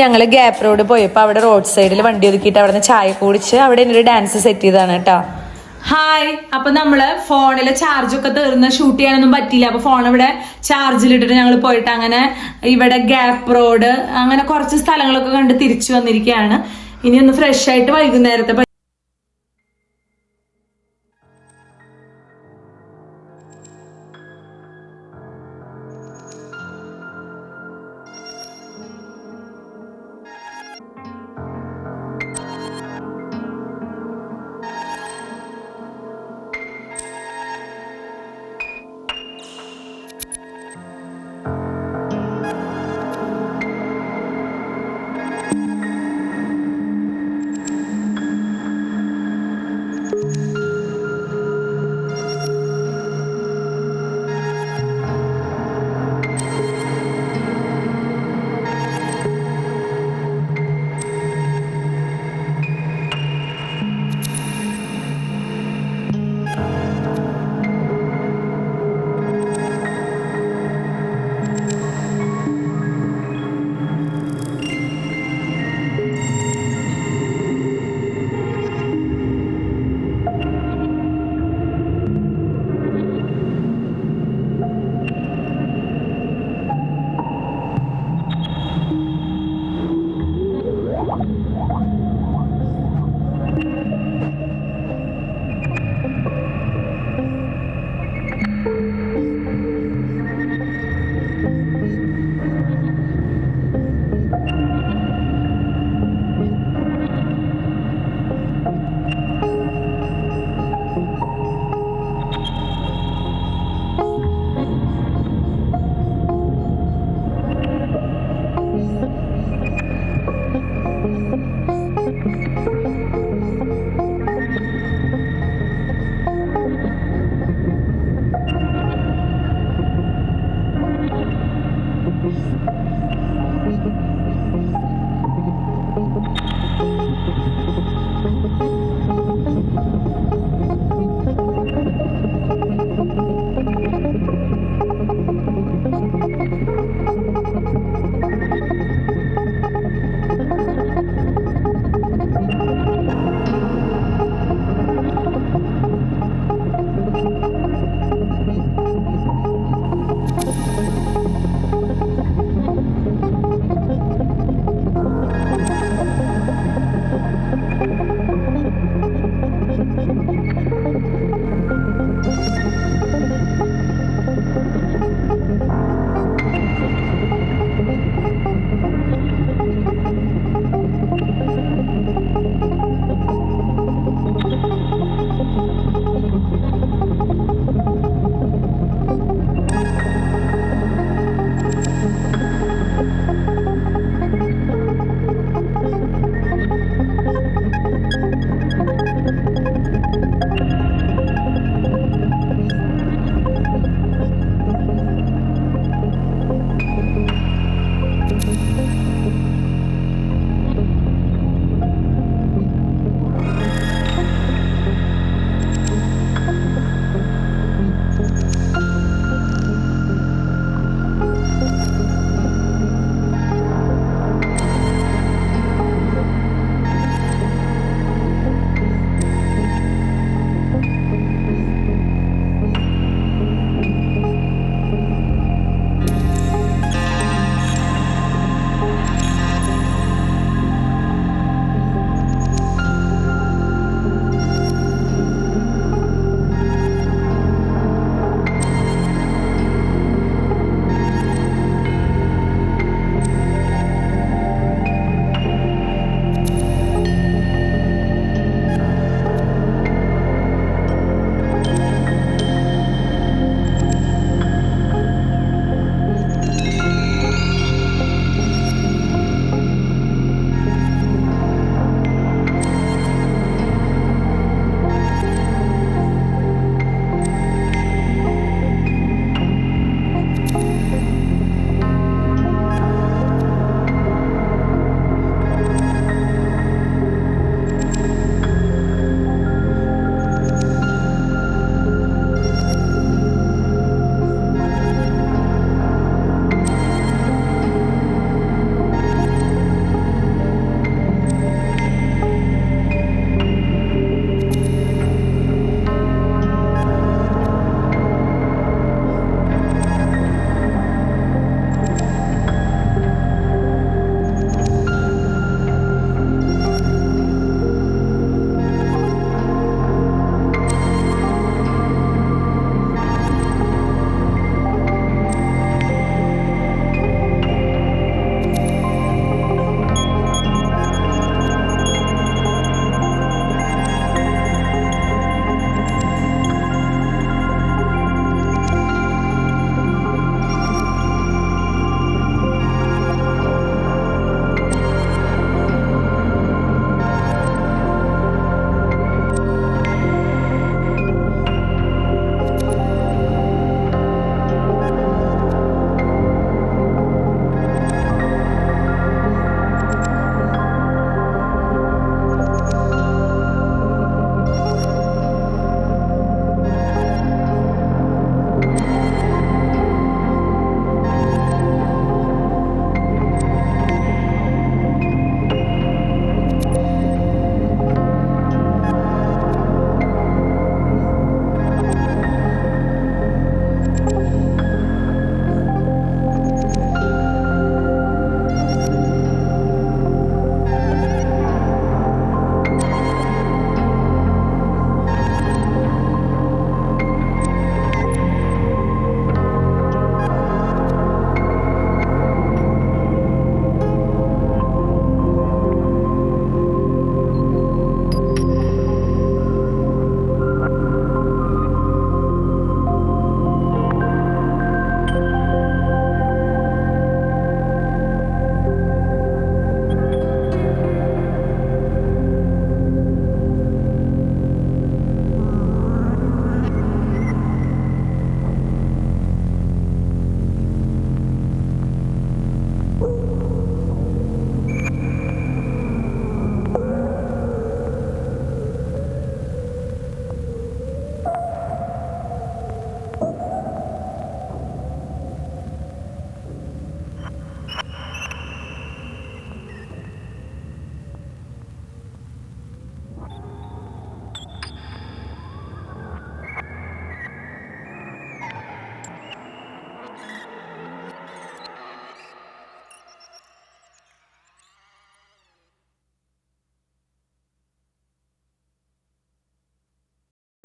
ഞങ്ങൾ gap road പോയപ്പോൾ അവിടെ റോഡ് സൈഡിൽ വണ്ടി ഒതുക്കിയിട്ട് അവിടെ നിന്ന് ചായ കുടിച്ച് അവിടെ ഒരു ഡാൻസ് സെറ്റ് ചെയ്തതാണ് കേട്ടോ. ഹായ്, അപ്പൊ നമ്മള് ഫോണിലെ ചാർജ് ഒക്കെ തീർന്ന് ഷൂട്ട് ചെയ്യാനൊന്നും പറ്റിയില്ല. അപ്പൊ ഫോൺ ഇവിടെ ചാർജിലിട്ടിട്ട് ഞങ്ങൾ പോയിട്ട് അങ്ങനെ ഇവിടെ ഗ്യാപ്പ് റോഡ് അങ്ങനെ കുറച്ച് സ്ഥലങ്ങളൊക്കെ കണ്ട് തിരിച്ചു വന്നിരിക്കുകയാണ്. ഇനി ഒന്ന് ഫ്രഷ് ആയിട്ട് വൈകുന്നേരത്തെ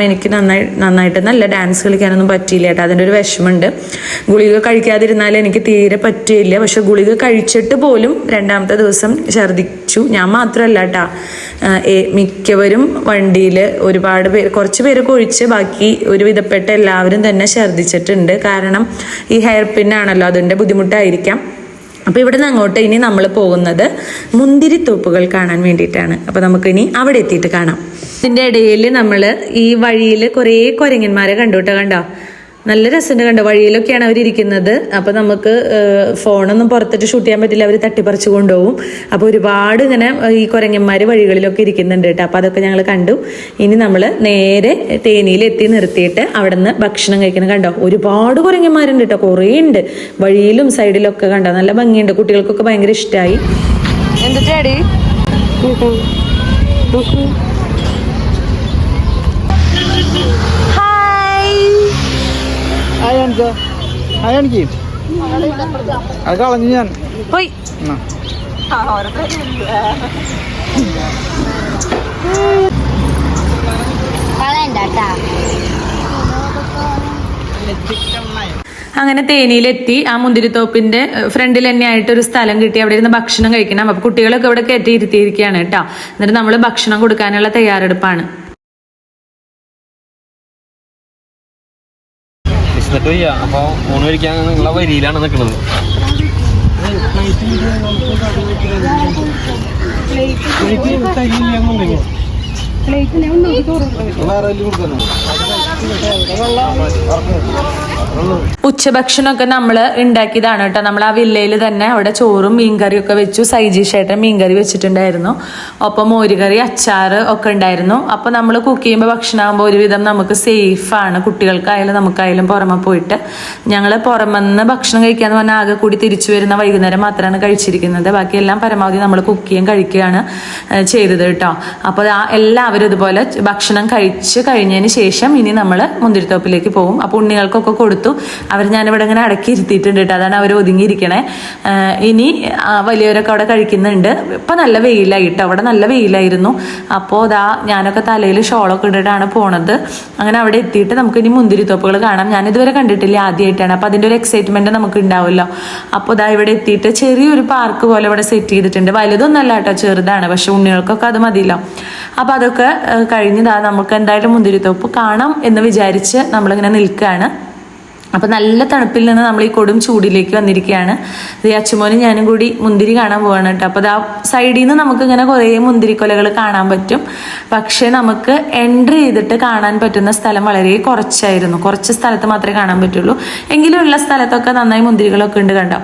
എനിക്ക് നന്നായിട്ട് നല്ല ഡാൻസ് കളിക്കാനൊന്നും പറ്റിയില്ല കേട്ടോ. അതിൻ്റെ ഒരു വിഷമമുണ്ട്. ഗുളിക കഴിക്കാതിരുന്നാൽ എനിക്ക് തീരെ പറ്റില്ല. പക്ഷെ ഗുളിക കഴിച്ചിട്ട് പോലും രണ്ടാമത്തെ ദിവസം ഛർദ്ദിച്ചു. ഞാൻ മാത്രമല്ല കേട്ടോ, മിക്കവരും വണ്ടിയിൽ ഒരുപാട് പേര്, കുറച്ച് പേരൊക്കെ ഒഴിച്ച് ബാക്കി ഒരുവിധപ്പെട്ട എല്ലാവരും തന്നെ ഛർദ്ദിച്ചിട്ടുണ്ട്. കാരണം ഈ ഹെയർ പിന്നാണല്ലോ, അതിൻ്റെ ബുദ്ധിമുട്ടായിരിക്കാം. അപ്പോൾ ഇവിടെ നിന്ന് അങ്ങോട്ട് ഇനി നമ്മൾ പോകുന്നത് മുന്തിരിത്തോപ്പുകൾ കാണാൻ വേണ്ടിയിട്ടാണ്. അപ്പോൾ നമുക്കിനി അവിടെ എത്തിയിട്ട് കാണാം. ഇതിൻ്റെ ഇടയിൽ നമ്മൾ ഈ വഴിയിൽ കുറേ കുരങ്ങന്മാരെ കണ്ടോ. നല്ല രസമുണ്ട് കണ്ടോ. വഴിയിലൊക്കെയാണ് അവരിയ്ക്കുന്നത്. അപ്പോൾ നമുക്ക് ഫോണൊന്നും പുറത്തിട്ട് ഷൂട്ട് ചെയ്യാൻ പറ്റില്ല, അവർ തട്ടിപ്പറിച്ച് കൊണ്ടുപോകും. അപ്പോൾ ഒരുപാട് ഇങ്ങനെ ഈ കുരങ്ങന്മാർ വഴികളിലൊക്കെ ഇരിക്കുന്നുണ്ട് കേട്ടോ. അപ്പോൾ അതൊക്കെ ഞങ്ങൾ കണ്ടു. ഇനി നമ്മൾ നേരെ തേനിയിലെത്തി നിർത്തിയിട്ട് അവിടെ നിന്ന് ഭക്ഷണം കഴിക്കണം. കണ്ടോ, ഒരുപാട് കുരങ്ങന്മാരുണ്ട് കേട്ടോ, കുറേ ഉണ്ട് വഴിയിലും സൈഡിലൊക്കെ. കണ്ടോ, നല്ല ഭംഗിയുണ്ട്. കുട്ടികൾക്കൊക്കെ ഭയങ്കര ഇഷ്ടമായി. എന്തിട്ടാടി അത് കളഞ്ഞു ഞാൻ പോയി. അങ്ങനെ തേനിയിലെത്തി. ആ മുന്തിരിത്തോപ്പിന്റെ ഫ്രണ്ടിൽ തന്നെ ആയിട്ട് ഒരു സ്ഥലം കിട്ടി. അവിടെ ഇരുന്ന് ഭക്ഷണം കഴിക്കണം. അപ്പൊ കുട്ടികളൊക്കെ ഇവിടെ കയറ്റി ഇരുത്തിയിരിക്കുകയാണ് കേട്ടോ. എന്നിട്ട് നമ്മൾ ഭക്ഷണം കൊടുക്കാനുള്ള തയ്യാറെടുപ്പാണ്. അപ്പൊ ഊണ് കഴിക്കാനുള്ള വരിയിലാണ് നിൽക്കുന്നത്. ഉച്ചഭക്ഷണമൊക്കെ നമ്മൾ ഉണ്ടാക്കിയതാണ് കേട്ടോ. നമ്മൾ ആ വില്ലയിൽ തന്നെ അവിടെ ചോറും മീൻകറിയും ഒക്കെ വെച്ചു. സൈജീഷേട്ടൻ മീൻകറി വെച്ചിട്ടുണ്ടായിരുന്നു. ഒപ്പം മോരുകറി, അച്ചാറ് ഒക്കെ ഉണ്ടായിരുന്നു. അപ്പോൾ നമ്മൾ കുക്ക് ചെയ്യുമ്പോൾ ഭക്ഷണമാകുമ്പോൾ ഒരുവിധം നമുക്ക് സേഫാണ്. കുട്ടികൾക്കായാലും നമുക്കായാലും പുറമെ പോയിട്ട്. ഞങ്ങൾ പുറമെന്ന് ഭക്ഷണം കഴിക്കാന്ന് പറഞ്ഞാൽ ആകെ കൂടി തിരിച്ചു വരുന്ന വൈകുന്നേരം മാത്രമാണ് കഴിച്ചിരിക്കുന്നത്. ബാക്കിയെല്ലാം പരമാവധി നമ്മൾ കുക്ക് ചെയ്യുകയും കഴിക്കുകയാണ് ചെയ്തത് കേട്ടോ. അപ്പോൾ എല്ലാവരും ഇതുപോലെ ഭക്ഷണം കഴിച്ച് കഴിഞ്ഞതിന് ശേഷം ഇനി നമ്മൾ മുന്തിരിത്തോപ്പിലേക്ക് പോകും. അപ്പോൾ ഉണ്ണികൾക്കൊക്കെ കൊടുത്തു. അവർ ഞാനിവിടെ ഇങ്ങനെ അടക്കി ഇരുത്തിയിട്ടുണ്ട് കേട്ടോ. അതാണ് അവർ ഒതുങ്ങിയിരിക്കണേ. ഇനി വലിയവരൊക്കെ അവിടെ കഴിക്കുന്നുണ്ട്. ഇപ്പം നല്ല വെയിലായി കേട്ടോ. അവിടെ നല്ല വെയിലായിരുന്നു. അപ്പോൾ ഞാനൊക്കെ തലയിൽ ഷോളൊക്കെ ഇട്ടിട്ടാണ് പോണത്. അങ്ങനെ അവിടെ എത്തിയിട്ട് നമുക്ക് ഇനി മുന്തിരിത്തോപ്പുകൾ കാണാം. ഞാനിതുവരെ കണ്ടിട്ടില്ല, ആദ്യമായിട്ടാണ്. അപ്പോൾ അതിൻ്റെ ഒരു എക്സൈറ്റ്മെൻറ്റ് നമുക്ക് ഉണ്ടാവുമല്ലോ. അപ്പോൾ ഇവിടെ എത്തിയിട്ട് ചെറിയൊരു പാർക്ക് പോലെ ഇവിടെ സെറ്റ് ചെയ്തിട്ടുണ്ട്. വലുതൊന്നല്ല കേട്ടോ, ചെറുതാണ്. പക്ഷെ ഉണ്ണികൾക്കൊക്കെ അത് മതിയല്ലോ. അപ്പോൾ അതൊക്കെ കഴിഞ്ഞ് നമുക്ക് എന്തായാലും മുന്തിരിത്തോപ്പ് കാണാം എന്ന് വിചാരിച്ച് നമ്മളിങ്ങനെ നിൽക്കുകയാണ്. അപ്പോൾ നല്ല തണുപ്പിൽ നിന്ന് നമ്മൾ ഈ കൊടും ചൂടിലേക്ക് വന്നിരിക്കുകയാണ്. അച്ചുമോനും ഞാനും കൂടി മുന്തിരി കാണാൻ പോവാണ് കേട്ടോ. അപ്പോൾ സൈഡിൽ നിന്ന് നമുക്ക് ഇങ്ങനെ കുറേ മുന്തിരിക്കൊലകൾ കാണാൻ പറ്റും. പക്ഷേ നമുക്ക് എൻട്രി ചെയ്തിട്ട് കാണാൻ പറ്റുന്ന സ്ഥലം വളരെ കുറച്ചായിരുന്നു. കുറച്ച് സ്ഥലത്ത് മാത്രമേ കാണാൻ പറ്റുള്ളൂ. എങ്കിലും ഉള്ള സ്ഥലത്തൊക്കെ നന്നായി മുന്തിരികളൊക്കെ ഉണ്ട് കണ്ടോ.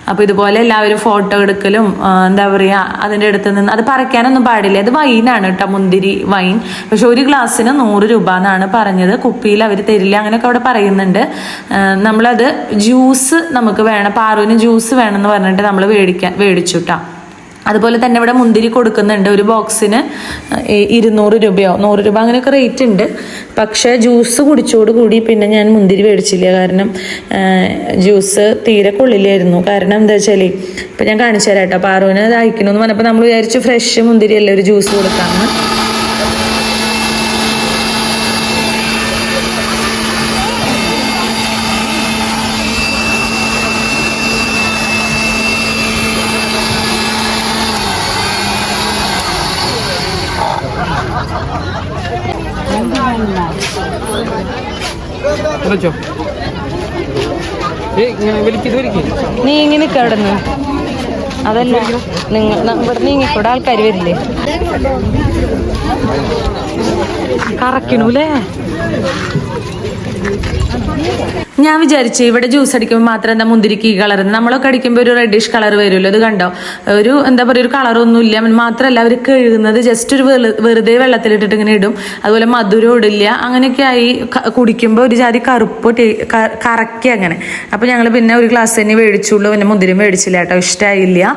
അപ്പോൾ ഇതുപോലെ എല്ലാവരും ഫോട്ടോ എടുക്കലും എന്താ പറയുക, അതിൻ്റെ അടുത്ത് നിന്ന് അത് പറിക്കാനൊന്നും പാടില്ല. ഇത് വൈനാണ് കേട്ടോ, മുന്തിരി വൈൻ. പക്ഷെ ഒരു ഗ്ലാസ്സിന് 100 രൂപ എന്നാണ് പറഞ്ഞത്. കുപ്പിയിൽ അവർ തരില്ല, അങ്ങനെയൊക്കെ അവിടെ പറയുന്നുണ്ട്. ജ്യൂസ് നമുക്ക് വേണം, പാറുവിന് ജ്യൂസ് വേണമെന്ന് പറഞ്ഞിട്ട് നമ്മൾ മേടിച്ചു കേട്ടോ. അതുപോലെ തന്നെ ഇവിടെ മുന്തിരി കൊടുക്കുന്നുണ്ട്. ഒരു ബോക്സിന് 200 രൂപയോ 100 രൂപ അങ്ങനെയൊക്കെ റേറ്റ് ഉണ്ട്. പക്ഷേ ജ്യൂസ് കുടിച്ചോടുകൂടി പിന്നെ ഞാൻ മുന്തിരി മേടിച്ചില്ല. കാരണം ജ്യൂസ് തീരെ കൊള്ളില്ലായിരുന്നു. കാരണം എന്താ വെച്ചാൽ ഇപ്പം ഞാൻ കാണിച്ചു തരാം കേട്ടോ. പാറുവിന് ദാഹിക്കണമെന്ന് പറഞ്ഞപ്പോൾ നമ്മൾ വിചാരിച്ചു ഫ്രഷ് മുന്തിരി അല്ലേ ഒരു ജ്യൂസ് കൊടുക്കാമെന്ന്. നീ ഇങ്ങനെ കിടന്ന് അതല്ല, ഇവിടെ നീങ്ങിക്കൂടെ ആൾക്കാർ വരില്ലേ? കറക്കണൂലേ. ഞാൻ വിചാരിച്ചു ഇവിടെ ജ്യൂസ് അടിക്കുമ്പോൾ മാത്രം എന്താ മുന്തിരിക്ക് ഈ കളർ, നമ്മളൊക്കെ അടിക്കുമ്പോൾ ഒരു റെഡിഷ് കളർ വരുമല്ലോ. ഇത് കണ്ടോ, ഒരു എന്താ പറയുക, ഒരു കളറൊന്നും ഇല്ല. മാത്രമല്ല അവർ കഴുകുന്നത് ജസ്റ്റ് ഒരു വെറുതെ വെള്ളത്തിലിട്ടിട്ട് ഇങ്ങനെ ഇടും. അതുപോലെ മധുരം ഇടില്ല. അങ്ങനെയൊക്കെ ആയി കുടിക്കുമ്പോൾ ഒരു ജാതി കറുപ്പ് കറക്കി അങ്ങനെ. അപ്പോൾ ഞങ്ങൾ പിന്നെ ഒരു ഗ്ലാസ് തന്നെ മേടിച്ചുള്ളൂ. പിന്നെ മുന്തിരി മേടിച്ചില്ല കേട്ടോ, ഇഷ്ടമായില്ല.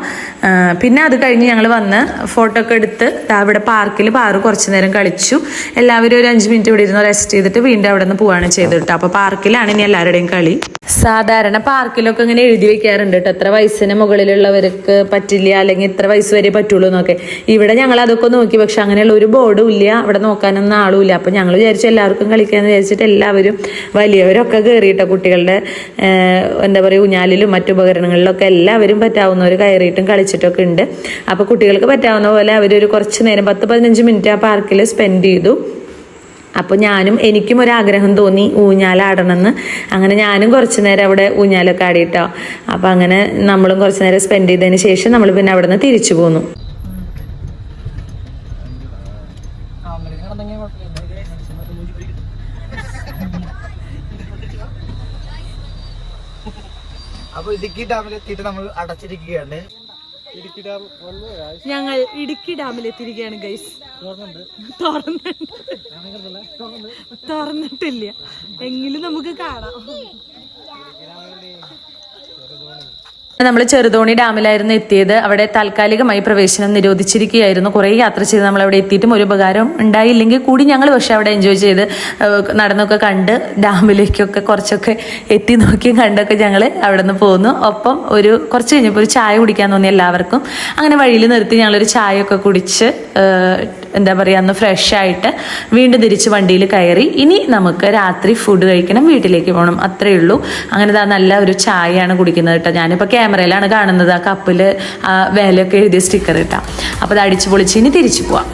പിന്നെ അത് കഴിഞ്ഞ് ഞങ്ങൾ വന്ന് ഫോട്ടോ ഒക്കെ എടുത്ത് അവിടെ പാർക്കിൽ പാറു കുറച്ച് നേരം കളിച്ചു. എല്ലാവരും ഒരു 5 മിനിറ്റ് ഇവിടെ ഇരുന്ന് റെസ്റ്റ് ചെയ്തിട്ട് വീണ്ടും അവിടെ നിന്ന് പോവുകയാണ് ചെയ്തത്. പോയത് കേട്ടോ. അപ്പോൾ പാർക്കിലാണ് ഇനി എല്ലാവരുടെയും കളി. സാധാരണ പാർക്കിലൊക്കെ ഇങ്ങനെ എഴുതി വെക്കാറുണ്ട് കേട്ടോ, എത്ര വയസ്സിന് മുകളിലുള്ളവർക്ക് പറ്റില്ല, അല്ലെങ്കിൽ ഇത്ര വയസ്സ് വരെ പറ്റുള്ളൂ എന്നൊക്കെ. ഇവിടെ ഞങ്ങൾ അതൊക്കെ നോക്കി, പക്ഷെ അങ്ങനെയുള്ള ഒരു ബോർഡും ഇല്ല, അവിടെ നോക്കാനൊന്നും ആളും ഇല്ല. അപ്പം ഞങ്ങൾ വിചാരിച്ചു എല്ലാവർക്കും കളിക്കാമെന്ന് വിചാരിച്ചിട്ട് എല്ലാവരും വലിയവരൊക്കെ കയറിയിട്ടോ, കുട്ടികളുടെ എന്താ പറയുക ഊഞ്ഞാലിലും മറ്റുപകരണങ്ങളിലൊക്കെ എല്ലാവരും പറ്റാവുന്നവർ കയറിയിട്ടും കളിച്ചിട്ടൊക്കെ ഉണ്ട്. അപ്പോൾ കുട്ടികൾക്ക് പറ്റാവുന്ന പോലെ അവരൊരു കുറച്ച് നേരം 10-15 മിനിറ്റ് ആ പാർക്കിൽ സ്പെൻഡ് ചെയ്തു. അപ്പോൾ എനിക്കും ഒരാഗ്രഹം തോന്നി ഊഞ്ഞാലാടണമെന്ന്. അങ്ങനെ ഞാനും കുറച്ച് നേരം അവിടെ ഊഞ്ഞാലൊക്കെ ആടിയിട്ടോ. അപ്പം അങ്ങനെ നമ്മളും കുറച്ച് നേരം സ്പെൻഡ് ചെയ്തതിന് ശേഷം നമ്മൾ പിന്നെ അവിടെ നിന്ന് തിരിച്ചു പോന്നു. അപ്പോൾ ഇടുക്കി ഡാമിലെത്തിയിട്ട് നമ്മൾ അടച്ചിരിക്കുകയാണ്. ഞങ്ങൾ ഇടുക്കി ഡാമിലെത്തിയിരിക്കുകയാണ് ഗൈസ്. തുറന്നിട്ടില്ല, എങ്കിലും നമുക്ക് കാണാം. നമ്മൾ ചെറുതോണി ഡാമിലായിരുന്നു എത്തിയത്. അവിടെ താൽക്കാലികമായി പ്രവേശനം നിരോധിച്ചിരിക്കുകയായിരുന്നു. കുറേ യാത്ര ചെയ്ത് നമ്മൾ അവിടെ എത്തിയിട്ടും ഒരു ഉപകാരം ഉണ്ടായില്ലെങ്കിൽ കൂടി ഞങ്ങൾ പക്ഷെ അവിടെ എൻജോയ് ചെയ്ത് നടന്നൊക്കെ കണ്ട് ഡാമിലേക്കൊക്കെ കുറച്ചൊക്കെ എത്തി നോക്കിയും കണ്ടൊക്കെ ഞങ്ങൾ അവിടെ നിന്ന് പോന്നു. ഒപ്പം കുറച്ച് കഴിഞ്ഞപ്പോൾ ഒരു ചായ കുടിക്കാൻ തോന്നി എല്ലാവർക്കും. അങ്ങനെ വഴിയിൽ നിർത്തി ഞങ്ങളൊരു ചായയൊക്കെ കുടിച്ച് എന്താ പറയുക ഒന്ന് ഫ്രഷ് ആയിട്ട് വീണ്ടും തിരിച്ച് വണ്ടിയിൽ കയറി. ഇനി നമുക്ക് രാത്രി ഫുഡ് കഴിക്കണം, വീട്ടിലേക്ക് പോകണം, അത്രയേ ഉള്ളൂ. അങ്ങനെ നല്ല ഒരു ചായയാണ് കുടിക്കുന്നത് കേട്ടോ. ഞാനിപ്പോൾ ക്യാമറയിലാണ് കാണുന്നത്, ആ കപ്പിൽ വിലയൊക്കെ എഴുതിയ സ്റ്റിക്കർ ഇട്ടാ. അപ്പോൾ അത് അടിച്ചു പൊളിച്ച് ഇനി തിരിച്ചു പോവാം.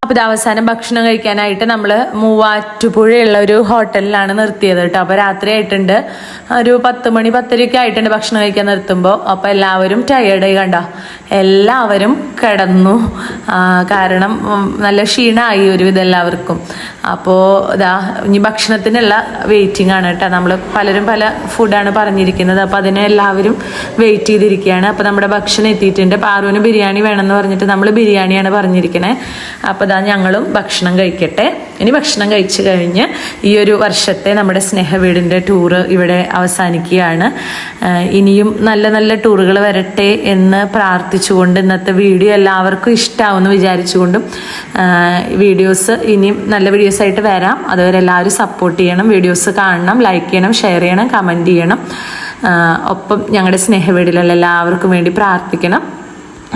അപ്പോൾ ഇത് അവസാനം ഭക്ഷണം കഴിക്കാനായിട്ട് നമ്മൾ മൂവാറ്റുപുഴയുള്ള ഒരു ഹോട്ടലിലാണ് നിർത്തിയത് കേട്ടോ. അപ്പോൾ രാത്രി ആയിട്ടുണ്ട്, ഒരു 10 മണി 10:30 ആയിട്ടുണ്ട് ഭക്ഷണം കഴിക്കാൻ നിർത്തുമ്പോൾ. അപ്പോൾ എല്ലാവരും ടയേർഡായി കണ്ടോ, എല്ലാവരും കിടന്നു. കാരണം നല്ല ക്ഷീണമായി ഒരുവിധം എല്ലാവർക്കും. അപ്പോൾ ഇനി ഭക്ഷണത്തിനുള്ള വെയിറ്റിംഗ് ആണ് കേട്ടോ. നമ്മൾ പലരും പല ഫുഡാണ് പറഞ്ഞിരിക്കുന്നത്, അപ്പോൾ അതിനെ എല്ലാവരും വെയിറ്റ് ചെയ്തിരിക്കുകയാണ്. അപ്പോൾ നമ്മുടെ ഭക്ഷണം എത്തിയിട്ടുണ്ട്. പാറുവിന് ബിരിയാണി വേണമെന്ന് പറഞ്ഞിട്ട് നമ്മൾ ബിരിയാണിയാണ് പറഞ്ഞിരിക്കണേ. അപ്പോൾ ഞങ്ങളും ഭക്ഷണം കഴിക്കട്ടെ. ഇനി ഭക്ഷണം കഴിച്ചു കഴിഞ്ഞ് ഈ ഒരു വർഷത്തെ നമ്മുടെ സ്നേഹവീടിൻ്റെ ടൂറ് ഇവിടെ അവസാനിക്കുകയാണ്. ഇനിയും നല്ല നല്ല ടൂറുകൾ വരട്ടെ എന്ന് പ്രാർത്ഥിച്ചുകൊണ്ട് ഇന്നത്തെ വീഡിയോ എല്ലാവർക്കും ഇഷ്ടമാവുമെന്ന് വിചാരിച്ചുകൊണ്ടും വീഡിയോസ് ഇനിയും നല്ല വീഡിയോസ് ആയിട്ട് വരാം. അതുവരെ എല്ലാവരും സപ്പോർട്ട് ചെയ്യണം, വീഡിയോസ് കാണണം, ലൈക്ക് ചെയ്യണം, ഷെയർ ചെയ്യണം, കമൻറ്റ് ചെയ്യണം. ഒപ്പം ഞങ്ങളുടെ സ്നേഹവീടിലുള്ള എല്ലാവർക്കും വേണ്ടി പ്രാർത്ഥിക്കണം.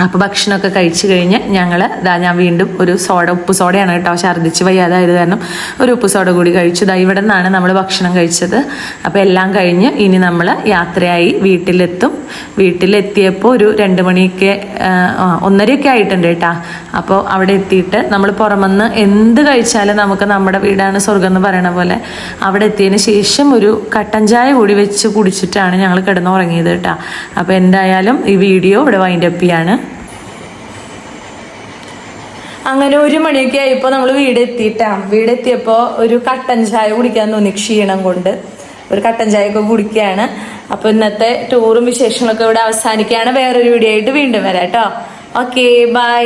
അപ്പോൾ ഭക്ഷണമൊക്കെ കഴിച്ചു കഴിഞ്ഞ് ഞാൻ വീണ്ടും ഒരു ഉപ്പ് സോഡയാണ് കേട്ടോ, ഛർദ്ദിച്ച് വയ്യാതായത് കാരണം ഒരു ഉപ്പ് സോഡ കൂടി കഴിച്ചു. ഇവിടെ നിന്നാണ് നമ്മൾ ഭക്ഷണം കഴിച്ചത്. അപ്പോൾ എല്ലാം കഴിഞ്ഞ് ഇനി നമ്മൾ യാത്രയായി വീട്ടിലെത്തും. വീട്ടിലെത്തിയപ്പോൾ ഒരു 2 മണിയൊക്കെ 1:30 ആയിട്ടുണ്ട് കേട്ടോ. അപ്പോൾ അവിടെ എത്തിയിട്ട് നമ്മൾ പുറമെന്ന് എന്ത് കഴിച്ചാലും നമുക്ക് നമ്മുടെ വീടാണ് സ്വർഗം എന്ന് പറയണ പോലെ അവിടെ എത്തിയതിന് ശേഷം ഒരു കട്ടൻ ചായ കൂടി വെച്ച് കുടിച്ചിട്ടാണ് ഞങ്ങൾ കിടന്നുറങ്ങിയത് കേട്ടോ. അപ്പോൾ എന്തായാലും ഈ വീഡിയോ ഇവിടെ വൈൻഡപ്പ് ചെയ്യാണ്. അങ്ങനെ 1 മണിയൊക്കെ ആയപ്പോൾ നമ്മൾ വീടെത്തിയപ്പോൾ ഒരു കട്ടൻ ചായ കുടിക്കാൻ തോന്നി, ക്ഷീണം കൊണ്ട് ഒരു കട്ടൻ ചായയൊക്കെ കുടിക്കുകയാണ്. അപ്പോൾ ഇന്നത്തെ ടൂറും വിശേഷങ്ങളൊക്കെ ഇവിടെ അവസാനിക്കുകയാണ്. വേറൊരു വീഡിയോ ആയിട്ട് വീണ്ടും വരാം കേട്ടോ. Okay, by.